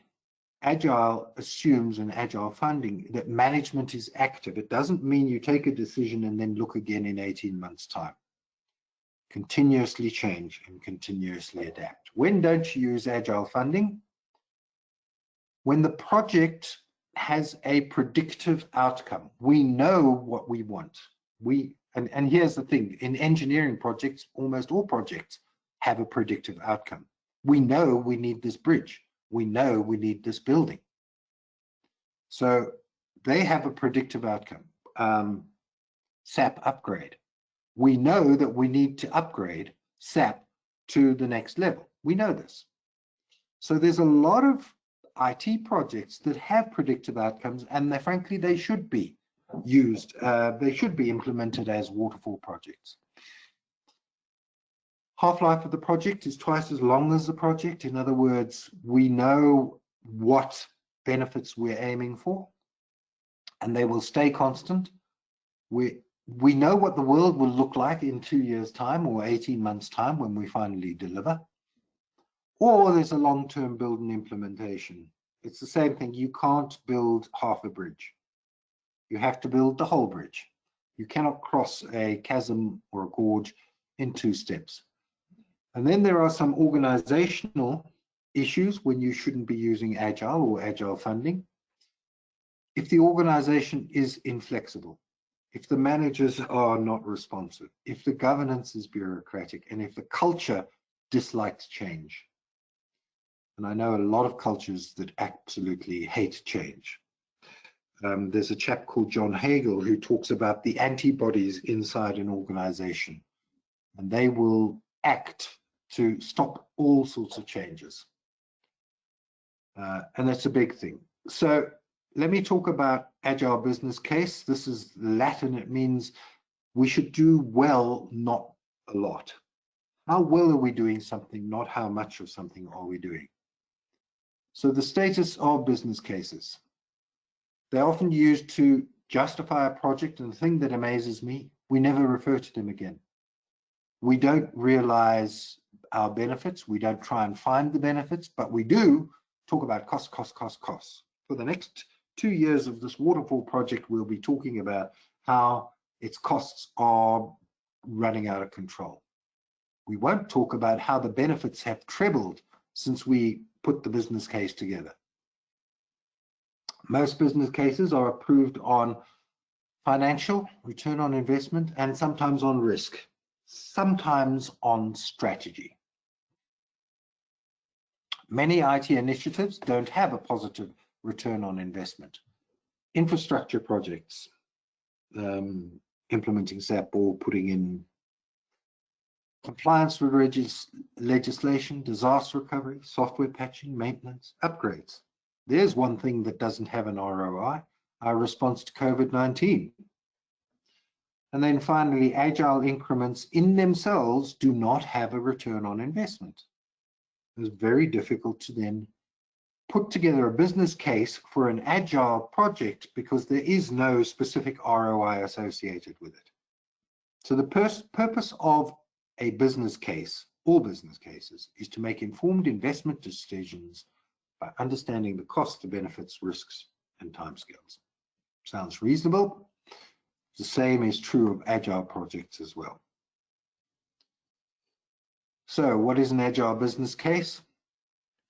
Agile assumes in Agile funding that management is active. It doesn't mean you take a decision and then look again in 18 months' time. Continuously change and continuously adapt. When don't you use Agile funding? When the project has a predictive outcome, we know what we want. And here's the thing, in engineering projects, almost all projects have a predictive outcome. We know we need this bridge. We know we need this building. So they have a predictive outcome. SAP upgrade. We know that we need to upgrade SAP to the next level. We know this. So there's a lot of IT projects that have predictive outcomes, and frankly, they should be used. They should be implemented as waterfall projects. Half-life of the project is twice as long as the project. In other words, we know what benefits we're aiming for, and they will stay constant. We know what the world will look like in 2 years' time or 18 months' time when we finally deliver. Or there's a long-term build and implementation. It's the same thing. You can't build half a bridge. You have to build the whole bridge. You cannot cross a chasm or a gorge in 2 steps. And then there are some organizational issues when you shouldn't be using Agile or Agile funding. If the organization is inflexible, if the managers are not responsive, if the governance is bureaucratic, and if the culture dislikes change. And I know a lot of cultures that absolutely hate change. There's a chap called John Hagel who talks about the antibodies inside an organization, and they will act to stop all sorts of changes. And that's a big thing. So let me talk about Agile business case. This is Latin. It means we should do well, not a lot. How well are we doing something, not how much of something are we doing? So the status of business cases. They're often used to justify a project, and the thing that amazes me, we never refer to them again. We don't realize our benefits. We don't try and find the benefits, but we do talk about cost. For the next 2 years of this waterfall project, we'll be talking about how its costs are running out of control. We won't talk about how the benefits have trebled since we put the business case together. Most business cases are approved on financial, return on investment, and sometimes on risk, sometimes on strategy. Many IT initiatives don't have a positive return on investment. Infrastructure projects, implementing SAP or putting in compliance with legislation, disaster recovery, software patching, maintenance, upgrades. There's one thing that doesn't have an ROI, our response to COVID-19. And then finally, Agile increments in themselves do not have a return on investment. It's very difficult to then put together a business case for an Agile project because there is no specific ROI associated with it. So the purpose of a business case, all business cases, is to make informed investment decisions by understanding the costs, the benefits, risks, and timescales. Sounds reasonable. The same is true of Agile projects as well. So what is an Agile business case?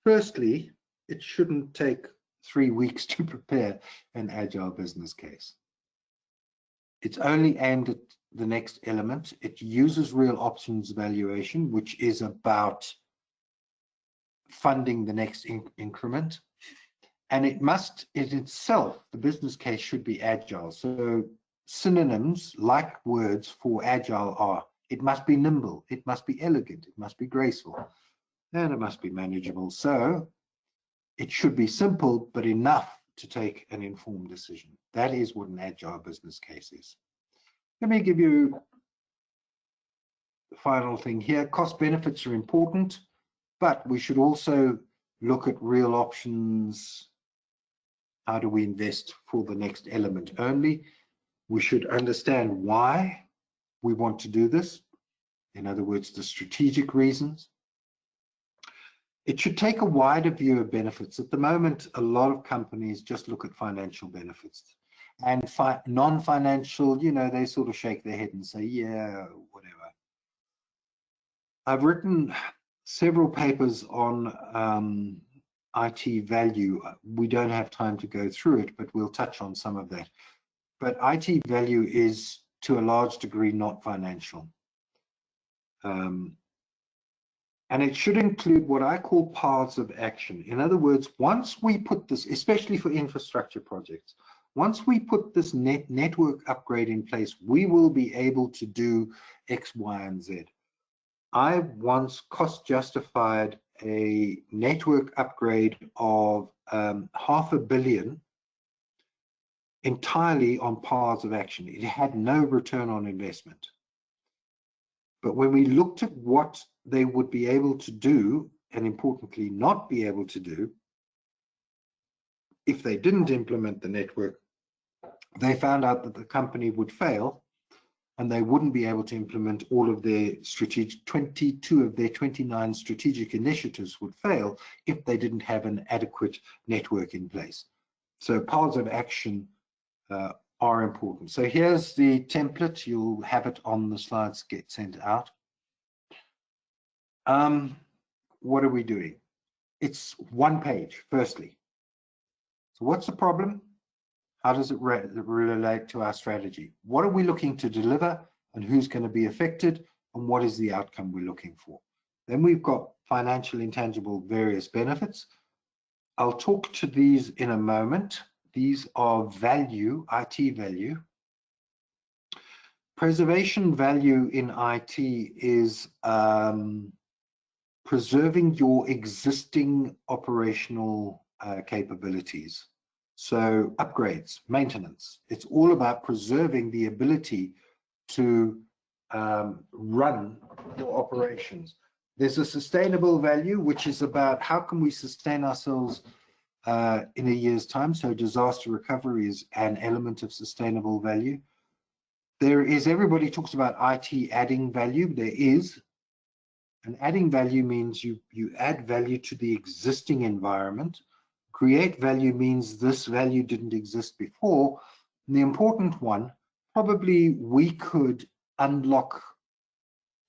Firstly, it shouldn't take 3 weeks to prepare an Agile business case. It's only aimed at the next element. It uses real options evaluation, which is about funding the next increment. And it must, in itself, the business case should be Agile. So synonyms like words for Agile are, it must be nimble, it must be elegant, it must be graceful, and it must be manageable. So it should be simple, but enough to take an informed decision. That is what an Agile business case is. Let me give you the final thing here. Cost benefits are important, but we should also look at real options. How do we invest for the next element only? We should understand why we want to do this. In other words, the strategic reasons. It should take a wider view of benefits. At the moment, a lot of companies just look at financial benefits. And non-financial, you know, they sort of shake their head and say, yeah, whatever. I've written several papers on IT value. We don't have time to go through it, but we'll touch on some of that. But IT value is, to a large degree, not financial. And it should include what I call paths of action. In other words, once we put this, especially for infrastructure projects, once we put this network upgrade in place, we will be able to do X, Y, and Z. I once cost justified a network upgrade of $500 million entirely on paths of action. It had no return on investment. But when we looked at what they would be able to do, and importantly not be able to do, if they didn't implement the network, they found out that the company would fail and they wouldn't be able to implement all of their 22 of their 29 strategic initiatives would fail if they didn't have an adequate network in place. So paths of action are important. So here's the template. You'll have it on the slides get sent out. What are we doing? It's one page, firstly. So what's the problem? How does it relate to our strategy? What are we looking to deliver and who's going to be affected and what is the outcome we're looking for? Then we've got financial intangible various benefits. I'll talk to these in a moment. These are value, IT value. Preservation value in IT is preserving your existing operational capabilities. So upgrades, maintenance, it's all about preserving the ability to run your operations. There's a sustainable value, which is about how can we sustain ourselves in a year's time. So disaster recovery is an element of sustainable value. There is, everybody talks about IT adding value. There is. And adding value means you add value to the existing environment. Create value means this value didn't exist before. And the important one, probably we could unlock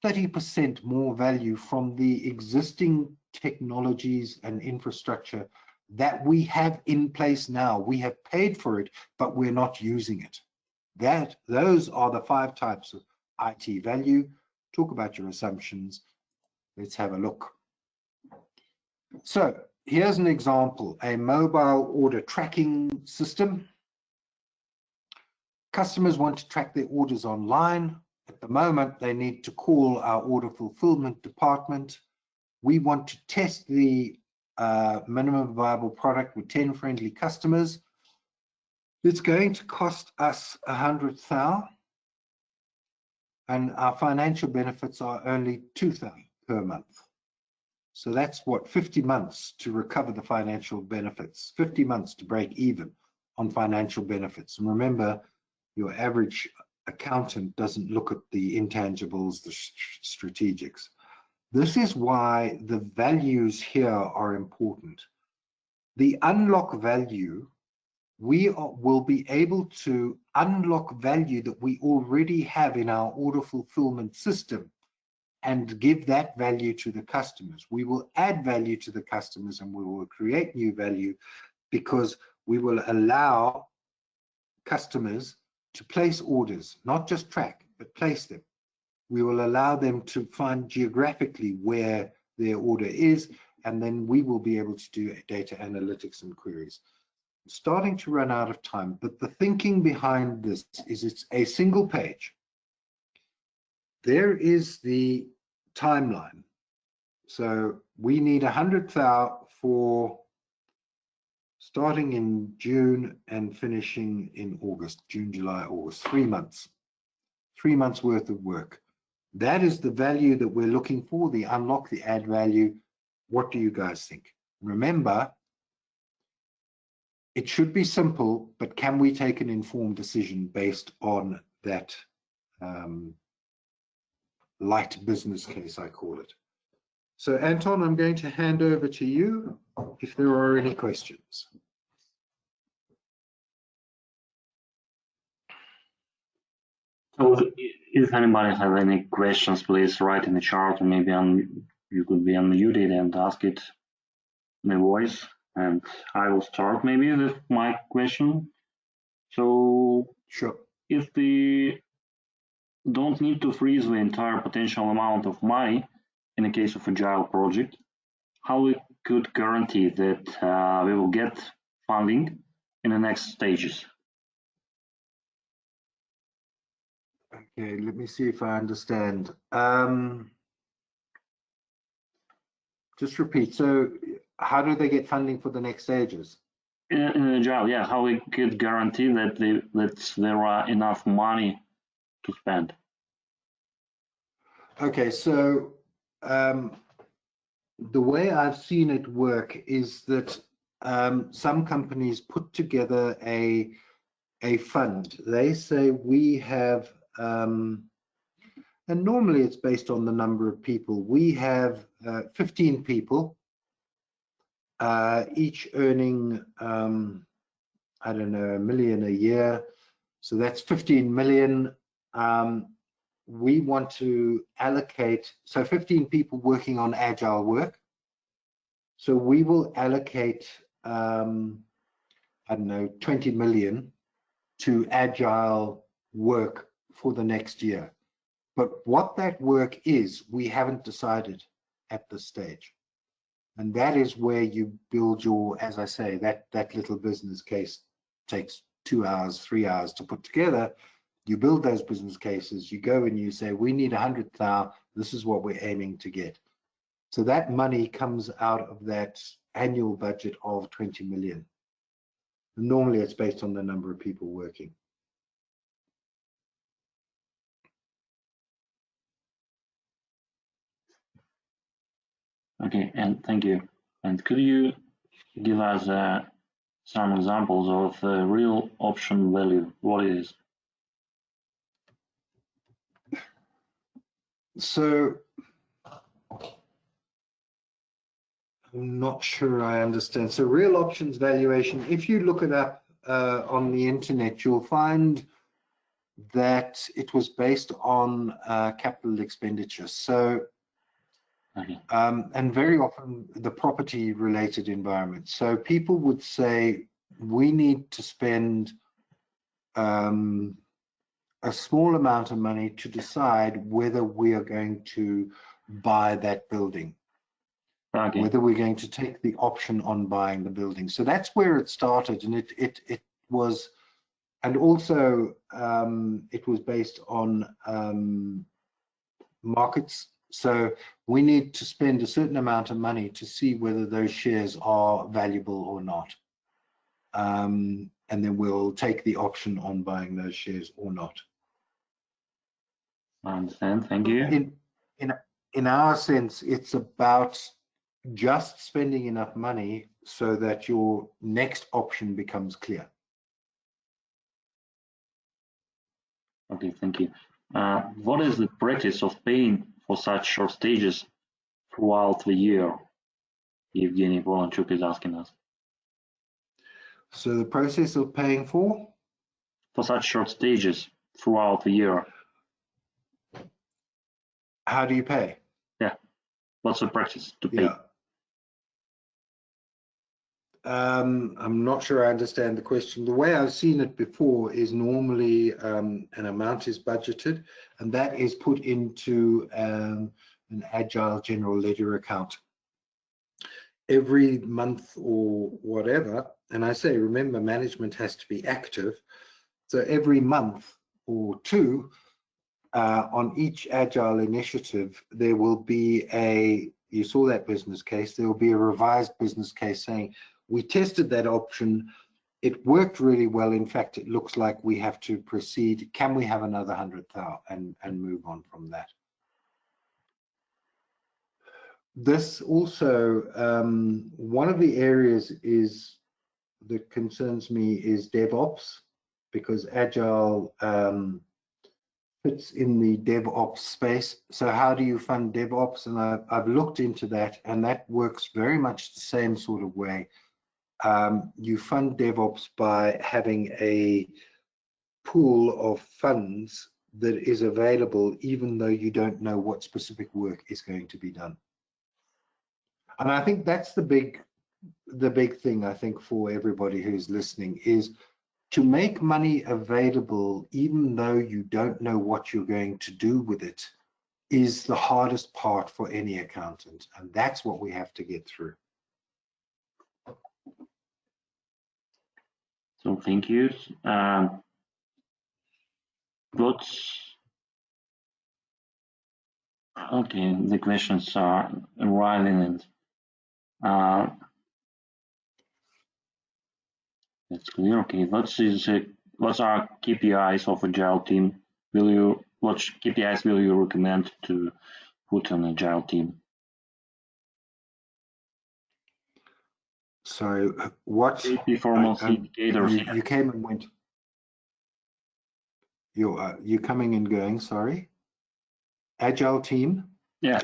30% more value from the existing technologies and infrastructure that we have in place now. We have paid for it, but we're not using it. Those are the 5 types of IT value. Talk about your assumptions. Let's have a look. So here's an example, a mobile order tracking system. Customers want to track their orders online. At the moment, they need to call our order fulfillment department. We want to test the minimum viable product with 10 friendly customers. It's going to cost us 100,000, and our financial benefits are only 2,000 per month. So that's what, 50 months to recover the financial benefits, 50 months to break even on financial benefits. And remember, your average accountant doesn't look at the intangibles, the strategics. This is why the values here are important. The unlock value, we will be able to unlock value that we already have in our order fulfillment system and give that value to the customers. We will add value to the customers and we will create new value because we will allow customers to place orders, not just track, but place them. We will allow them to find geographically where their order is, and then we will be able to do data analytics and queries. I'm starting to run out of time, but the thinking behind this is it's a single page. There is the timeline. So we need 100,000 for starting in June and finishing in August, June, July, August, 3 months. 3 months worth of work. That is the value that we're looking for, the unlock, the add value. What do you guys think? Remember, it should be simple, but can we take an informed decision based on that light business case, I call it. So Anton, I'm going to hand over to you if there are any questions. So if anybody has any questions, please write in the chat, or maybe you could be unmuted and ask it in a voice. And I will start maybe with my question. So Sure. if we don't need to freeze the entire potential amount of money in the case of Agile project, how we could guarantee that we will get funding in the next stages? Okay, let me see if I understand. Just repeat. So how do they get funding for the next stages? In Agile, yeah, how we could guarantee that there are enough money to spend? Okay, so the way I've seen it work is that some companies put together a fund. They say we have, and normally it's based on the number of people. We have 15 people, each earning, I don't know, $1 million a year. So that's 15 million. We want to allocate, so 15 people working on Agile work. So we will allocate, I don't know, 20 million to Agile work for the next year. But what that work is, we haven't decided at this stage. And that is where you build your, as I say, that little business case takes 2 hours, 3 hours to put together. You build those business cases, you go and you say, we need 100,000, this is what we're aiming to get. So that money comes out of that annual budget of 20 million. Normally it's based on the number of people working. Okay, and thank you. And could you give us some examples of real option value? What it is? So I'm not sure I understand. So real options valuation, if you look it up on the internet, you'll find that it was based on capital expenditure. So, Okay. and very often the property related environment. So people would say, we need to spend a small amount of money to decide whether we are going to buy that building. Okay. Whether we're going to take the option on buying the building. So that's where it started, and it was, and also it was based on markets. So we need to spend a certain amount of money to see whether those shares are valuable or not, and then we'll take the option on buying those shares or not. I understand. Thank you. In our sense, it's about just spending enough money so that your next option becomes clear. Okay, thank you. What is the practice of paying for such short stages throughout the year? Evgeny Volanchuk is asking us. So the process of paying for such short stages throughout the year. How do you pay? Yeah. What's the practice to pay? Yeah. I'm not sure I understand the question. The way I've seen it before is normally an amount is budgeted, and that is put into an Agile general ledger account every month or whatever. And I say, remember, management has to be active. So every month or two on each Agile initiative, there will be you saw that business case, there will be a revised business case saying, we tested that option, it worked really well. In fact, it looks like we have to proceed. Can we have another 100,000 and move on from that? This also, one of the areas that concerns me is DevOps, because Agile fits in the DevOps space. So how do you fund DevOps? And I've looked into that, and that works very much the same sort of way. You fund DevOps by having a pool of funds that is available even though you don't know what specific work is going to be done. And I think that's the big the big thing, I think, for everybody who's listening is to make money available, even though you don't know what you're going to do with it, is the hardest part for any accountant. And that's what we have to get through. So thank you. Okay, the questions are arriving, and that's clear. Okay, what are KPIs of Agile team? What KPIs will you recommend to put on Agile team? So what performance indicators? You came and went. You're coming and going. Sorry. Agile team. Yeah,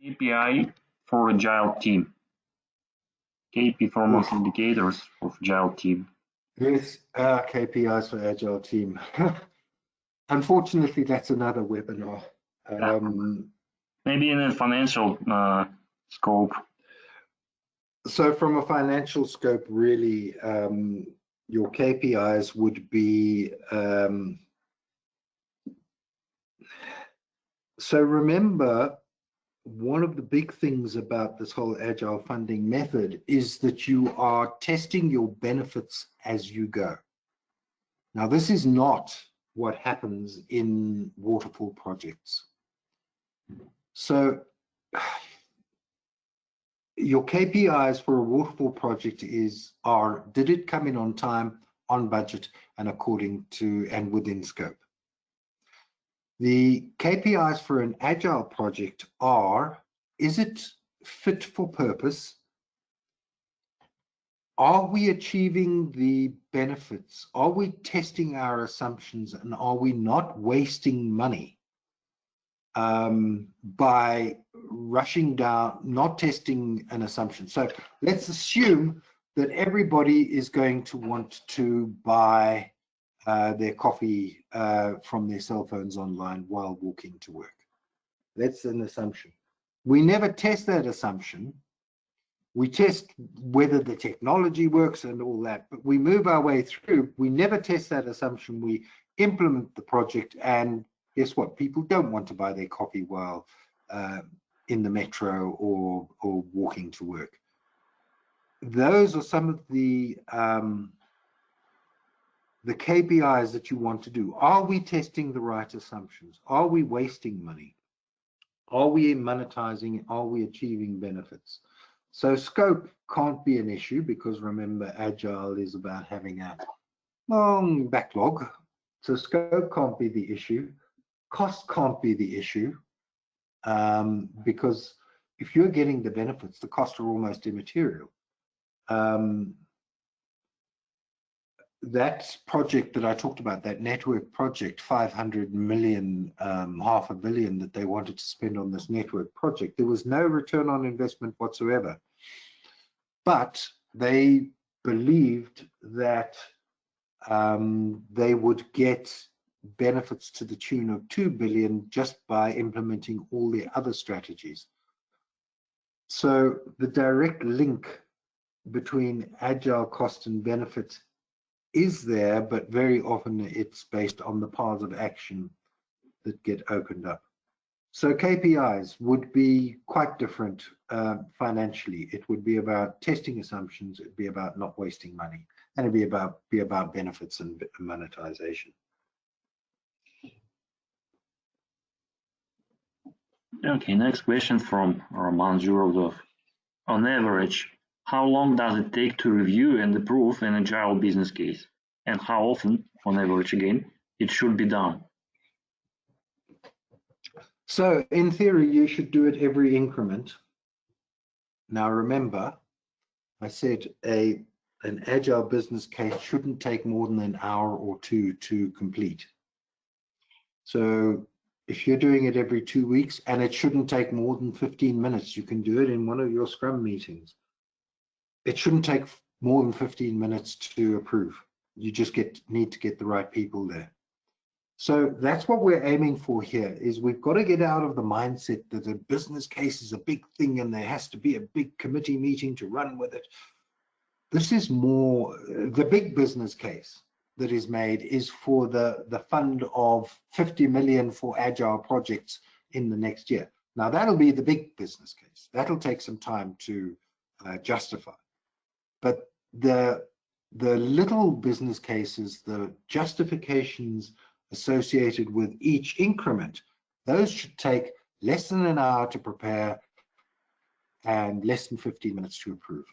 KPI for Agile team. Key performance indicators of Agile team. Yes, KPIs for Agile team. Unfortunately, that's another webinar. Maybe in a financial scope. So from a financial scope, really, your KPIs would be, so remember, one of the big things about this whole Agile funding method is that you are testing your benefits as you go. Now, this is not what happens in waterfall projects. So your KPIs for a waterfall project are, did it come in on time, on budget, and according to and within scope? The KPIs for an Agile project are, is it fit for purpose? Are we achieving the benefits? Are we testing our assumptions, and are we not wasting money by rushing down, not testing an assumption? So let's assume that everybody is going to want to buy their coffee from their cell phones online while walking to work. That's an assumption. We never test that assumption. We test whether the technology works and all that, but we move our way through. We never test that assumption. We implement the project, and guess what? People don't want to buy their coffee while in the metro or walking to work. Those are some of the KPIs that you want to do. Are we testing the right assumptions? Are we wasting money? Are we monetizing? Are we achieving benefits? So scope can't be an issue, because remember, Agile is about having a long backlog. So scope can't be the issue. Cost can't be the issue, because if you're getting the benefits, the costs are almost immaterial. That project that I talked about, that network project, 500 million, $500 million that they wanted to spend on this network project, there was no return on investment whatsoever. But they believed that they would get benefits to the tune of 2 billion just by implementing all the other strategies. So the direct link between Agile cost and benefit is there, but very often it's based on the paths of action that get opened up. So KPIs would be quite different financially. It would be about testing assumptions, it'd be about not wasting money, and it'd be about benefits and monetization. Okay, next question from Roman Zhurodov. On average, how long does it take to review and approve an Agile business case? And how often, on average again, it should be done? So in theory, you should do it every increment. Now remember, I said an Agile business case shouldn't take more than an hour or two to complete. So if you're doing it every 2 weeks, and it shouldn't take more than 15 minutes, you can do it in one of your Scrum meetings. It shouldn't take more than 15 minutes to approve. You just need to get the right people there. So that's what we're aiming for here, is we've got to get out of the mindset that a business case is a big thing and there has to be a big committee meeting to run with it. this is more the big business case that is made is for the fund of 50 million for agile projects in the next year. Now that'll be the big business case. That'll take some time to justify. But the little business cases, the justifications associated with each increment, those should take less than an hour to prepare and less than 15 minutes to approve.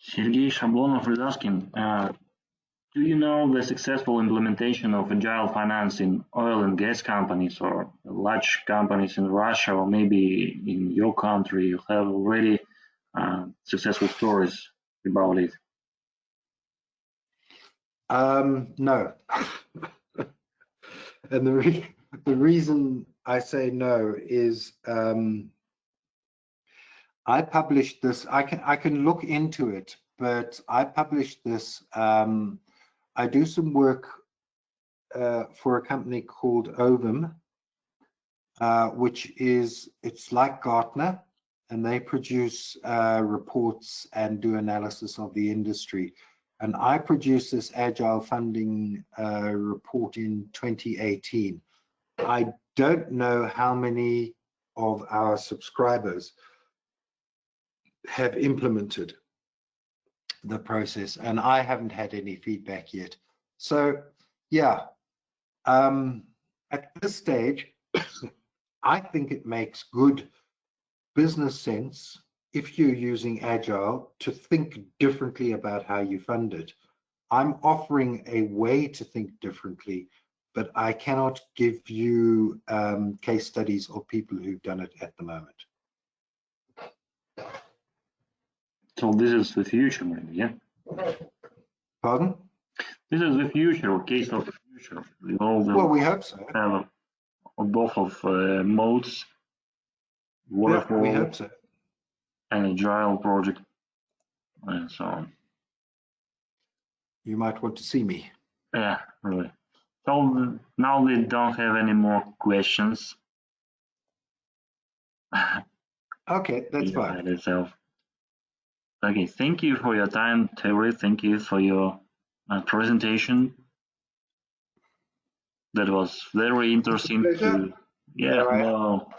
Sergey Shablonov is asking, do you know the successful implementation of Agile finance in oil and gas companies or large companies in Russia, or maybe in your country? You have already successful stories about it. No. And the reason I say no is I published this. I can look into it, but I published this. I do some work for a company called Ovum, which is, it's like Gartner, and they produce reports and do analysis of the industry. And I produced this Agile Funding report in 2018. I don't know how many of our subscribers have implemented the process, and I haven't had any feedback yet. So yeah, at this stage, I think it makes good business sense if you're using Agile to think differently about how you fund it. I'm offering a way to think differently, but I cannot give you case studies of people who've done it at the moment. So this is the future, maybe, yeah? Pardon? This is the future, or case of the future. Well, we hope so. Have both of modes, Yeah, we hope so. An Agile project, and so on. You might want to see me. Yeah, really. So now we don't have any more questions. Okay, that's fine. Itself. Okay, thank you for your time, Terry. Thank you for your presentation. That was very interesting. Yeah, well.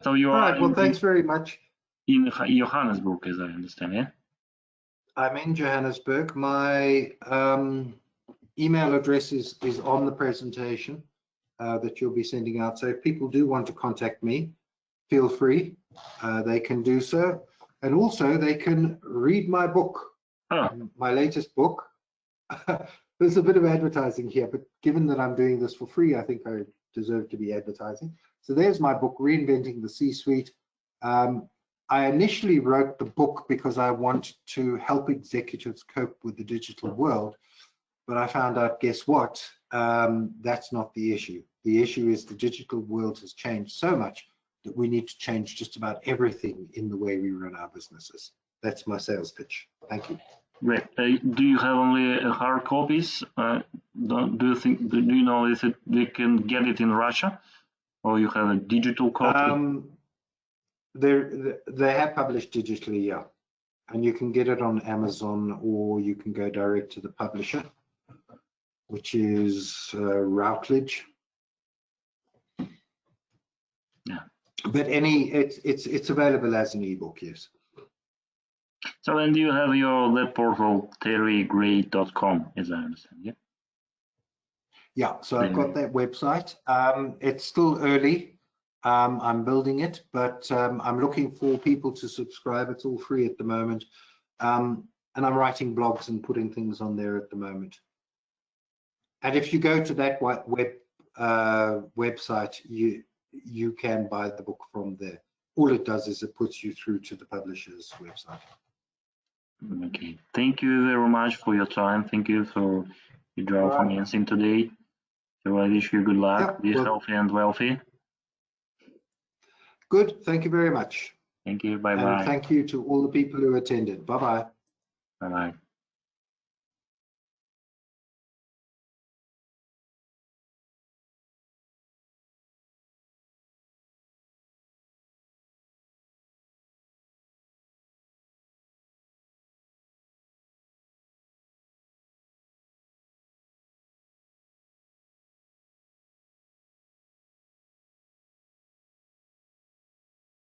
So you are. Well, thanks very much. In Johannesburg, as I understand, yeah? I'm in Johannesburg. My email address is on the presentation that you'll be sending out. So if people do want to contact me, feel free. They can do so. And also they can read my book, my latest book. There's a bit of advertising here, but given that I'm doing this for free, I think I deserve to be advertising. So there's my book, Reinventing the C-Suite. I initially wrote the book because I wanted to help executives cope with the digital world, but I found out, guess what? That's not the issue. The issue is the digital world has changed so much that we need to change just about everything in the way we run our businesses. That's my sales pitch. Thank you. Great. Do you have only hard copies? Do you know if they can get it in Russia, or you have a digital copy? They have published digitally, yeah, and you can get it on Amazon, or you can go direct to the publisher, which is Routledge. Yeah. But it's available as an ebook, yes. So, and you have your web portal, terrygray.com, as I understand, yeah? Yeah, so I've got that website. It's still early. I'm building it, but I'm looking for people to subscribe. It's all free at the moment. And I'm writing blogs and putting things on there at the moment. And if you go to that website, you can buy the book from there. All it does is it puts you through to the publisher's website. Okay, thank you very much for your time. Thank you for your financing today. So I wish you good luck. Be healthy and wealthy. Good. Thank you very much. Thank you. Bye-bye. And thank you to all the people who attended. Bye-bye. Bye-bye.